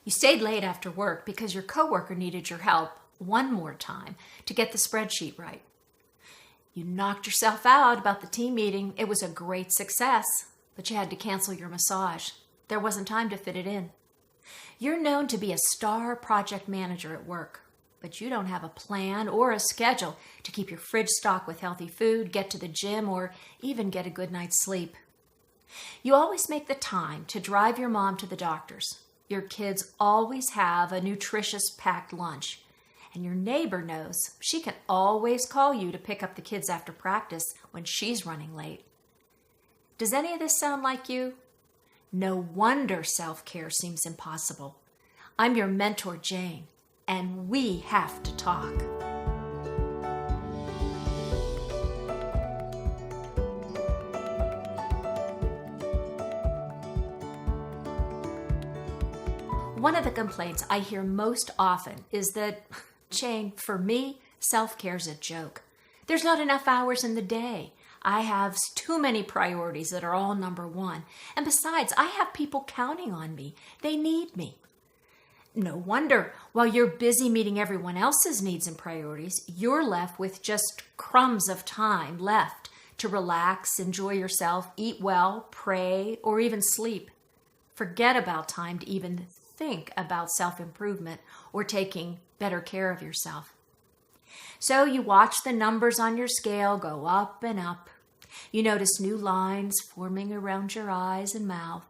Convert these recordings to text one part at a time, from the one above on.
You stayed late after work because your coworker needed your help one more time to get the spreadsheet right. You knocked yourself out about the team meeting. It was a great success, but you had to cancel your massage. There wasn't time to fit it in. You're known to be a star project manager at work, but you don't have a plan or a schedule to keep your fridge stocked with healthy food, get to the gym, or even get a good night's sleep. You always make the time to drive your mom to the doctor's. Your kids always have a nutritious packed lunch. And your neighbor knows she can always call you to pick up the kids after practice when she's running late. Does any of this sound like you? No wonder self-care seems impossible. I'm your mentor, Jane, and we have to talk. One of the complaints I hear most often is that, Jane, for me, self-care's a joke. There's not enough hours in the day. I have too many priorities that are all number one. And besides, I have people counting on me. They need me. No wonder, while you're busy meeting everyone else's needs and priorities, you're left with just crumbs of time left to relax, enjoy yourself, eat well, pray, or even sleep. Forget about time to even think about self-improvement or taking better care of yourself. So you watch the numbers on your scale go up and up. You notice new lines forming around your eyes and mouth.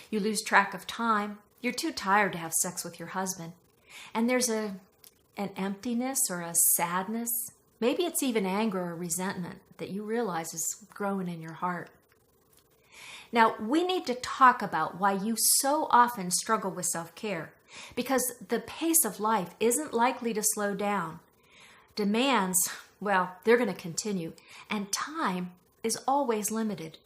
You lose track of time. You're too tired to have sex with your husband. And there's an emptiness or a sadness. Maybe it's even anger or resentment that you realize is growing in your heart. Now, we need to talk about why you so often struggle with self-care, because the pace of life isn't likely to slow down. Demands, well, they're going to continue, and time is always limited.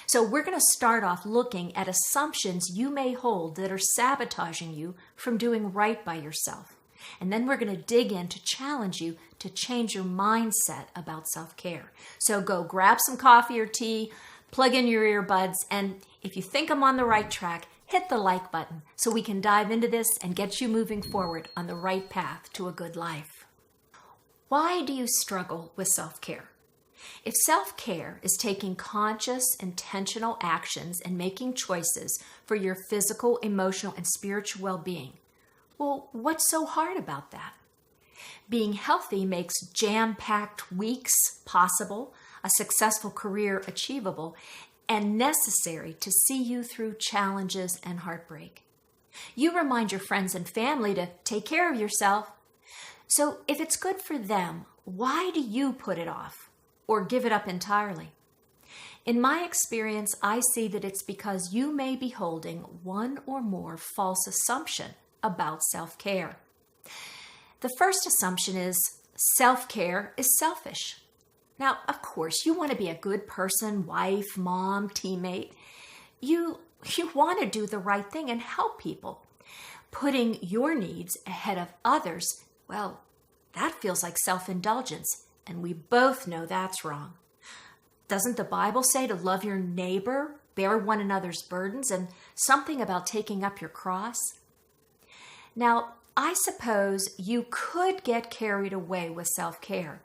So we're going to start off looking at assumptions you may hold that are sabotaging you from doing right by yourself. And then we're going to dig in to challenge you to change your mindset about self-care. So go grab some coffee or tea, plug in your earbuds, and if you think I'm on the right track, hit the like button so we can dive into this and get you moving forward on the right path to a good life. Why do you struggle with self-care? If self-care is taking conscious, intentional actions and making choices for your physical, emotional, and spiritual well-being, well, what's so hard about that? Being healthy makes jam-packed weeks possible, a successful career achievable, and necessary to see you through challenges and heartbreak. You remind your friends and family to take care of yourself. So if it's good for them, why do you put it off or give it up entirely? In my experience, I see that it's because you may be holding one or more false assumptions about self-care. The first assumption is self-care is selfish. Now, of course, you want to be a good person, wife, mom, teammate. You want to do the right thing and help people. Putting your needs ahead of others, well, that feels like self-indulgence, and we both know that's wrong. Doesn't the Bible say to love your neighbor, bear one another's burdens, and something about taking up your cross? Now, I suppose you could get carried away with self-care.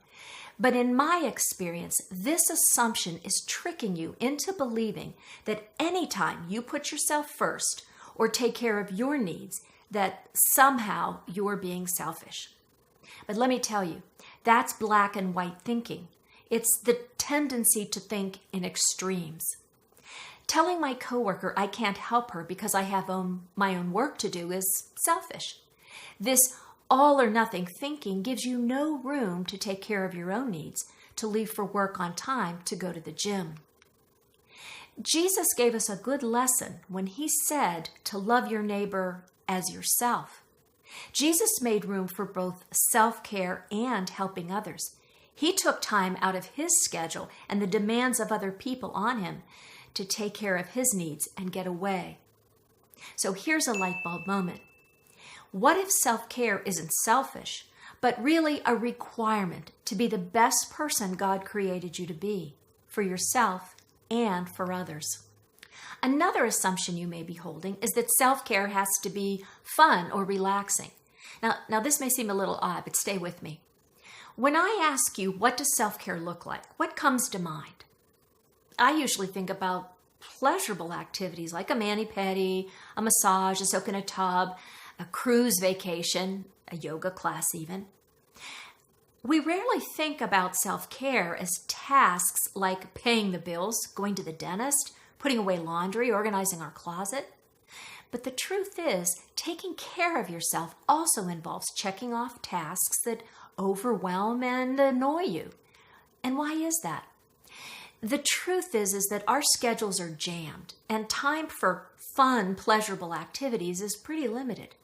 But in my experience, this assumption is tricking you into believing that anytime you put yourself first or take care of your needs, that somehow you're being selfish. But let me tell you, that's black and white thinking. It's the tendency to think in extremes. Telling my coworker I can't help her because I have my own work to do is selfish. This all or nothing thinking gives you no room to take care of your own needs, to leave for work on time, to go to the gym. Jesus gave us a good lesson when he said to love your neighbor as yourself. Jesus made room for both self-care and helping others. He took time out of his schedule and the demands of other people on him to take care of his needs and get away. So here's a light bulb moment. What if self-care isn't selfish, but really a requirement to be the best person God created you to be, for yourself and for others? Another assumption you may be holding is that self-care has to be fun or relaxing. Now this may seem a little odd, but stay with me. When I ask you, what does self-care look like? What comes to mind? I usually think about pleasurable activities like a mani-pedi, a massage, a soak in a tub, a cruise vacation, a yoga class even. We rarely think about self-care as tasks like paying the bills, going to the dentist, putting away laundry, organizing our closet. But the truth is, taking care of yourself also involves checking off tasks that overwhelm and annoy you. And why is that? The truth is that our schedules are jammed, and time for fun, pleasurable activities is pretty limited.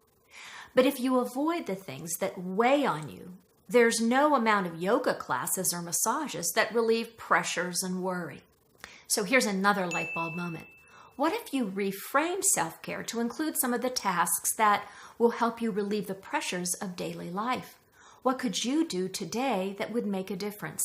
But if you avoid the things that weigh on you, there's no amount of yoga classes or massages that relieve pressures and worry. So here's another light bulb moment. What if you reframe self-care to include some of the tasks that will help you relieve the pressures of daily life? What could you do today that would make a difference?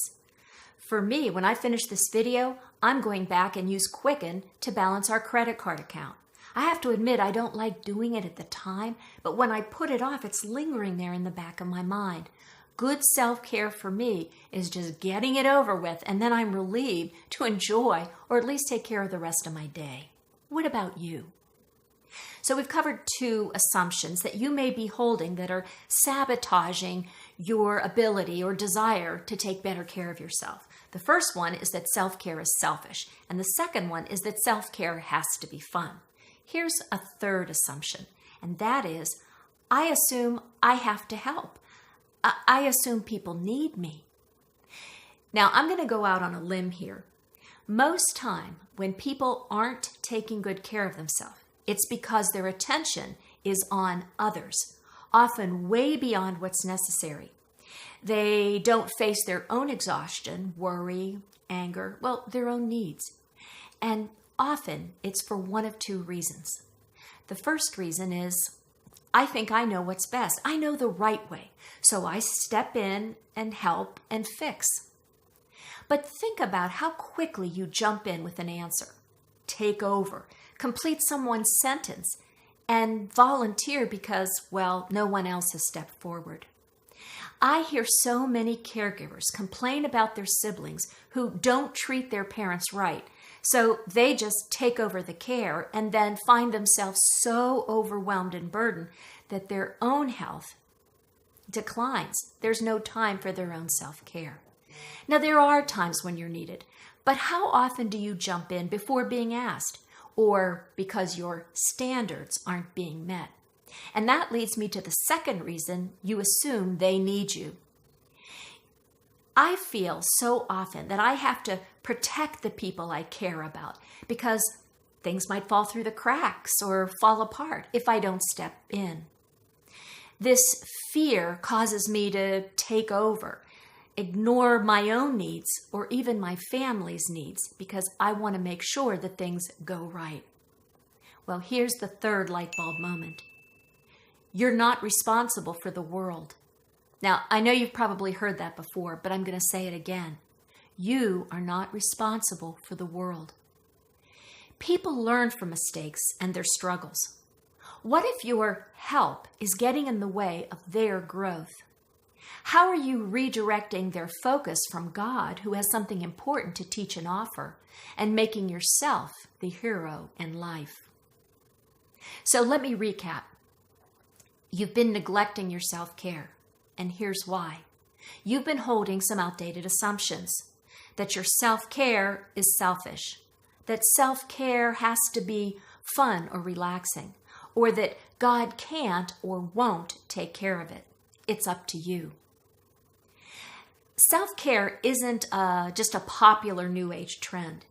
For me, when I finish this video, I'm going back and use Quicken to balance our credit card account. I have to admit I don't like doing it at the time, but when I put it off, it's lingering there in the back of my mind. Good self-care for me is just getting it over with, and then I'm relieved to enjoy or at least take care of the rest of my day. What about you? So we've covered two assumptions that you may be holding that are sabotaging your ability or desire to take better care of yourself. The first one is that self-care is selfish, and the second one is that self-care has to be fun. Here's a third assumption, and that is, I assume I have to help. I assume people need me. Now, I'm going to go out on a limb here. Most time, when people aren't taking good care of themselves, it's because their attention is on others, often way beyond what's necessary. They don't face their own exhaustion, worry, anger, their own needs. And often it's for one of two reasons. The first reason is, I think I know what's best. I know the right way. So I step in and help and fix. But think about how quickly you jump in with an answer, take over, complete someone's sentence, and volunteer because, no one else has stepped forward. I hear so many caregivers complain about their siblings who don't treat their parents right, so they just take over the care and then find themselves so overwhelmed and burdened that their own health declines. There's no time for their own self-care. Now, there are times when you're needed, but how often do you jump in before being asked, or because your standards aren't being met? And that leads me to the second reason you assume they need you. I feel so often that I have to protect the people I care about because things might fall through the cracks or fall apart if I don't step in. This fear causes me to take over, ignore my own needs or even my family's needs because I want to make sure that things go right. Well, here's the third light bulb moment. You're not responsible for the world. Now, I know you've probably heard that before, but I'm going to say it again. You are not responsible for the world. People learn from mistakes and their struggles. What if your help is getting in the way of their growth? How are you redirecting their focus from God, who has something important to teach and offer, and making yourself the hero in life? So let me recap. You've been neglecting your self-care, and here's why. You've been holding some outdated assumptions that your self-care is selfish, that self-care has to be fun or relaxing, or that God can't or won't take care of it. It's up to you. Self-care isn't just a popular New Age trend.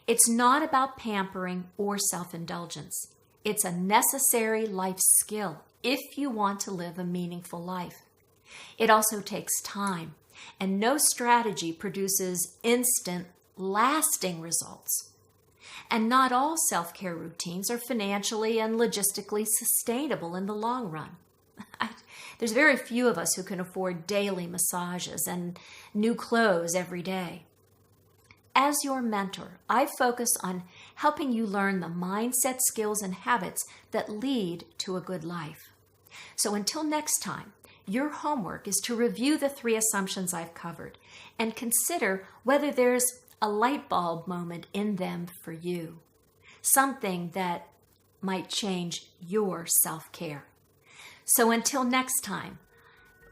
It's not about pampering or self-indulgence. It's a necessary life skill if you want to live a meaningful life. It also takes time, and no strategy produces instant, lasting results. And not all self-care routines are financially and logistically sustainable in the long run. There's very few of us who can afford daily massages and new clothes every day. As your mentor, I focus on helping you learn the mindset, skills, and habits that lead to a good life. So until next time, your homework is to review the 3 assumptions I've covered and consider whether there's a light bulb moment in them for you, something that might change your self-care. So until next time,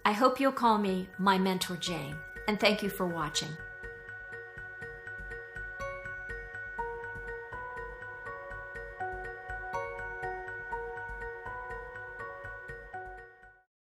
I hope you'll call me my mentor, Jane, and thank you for watching.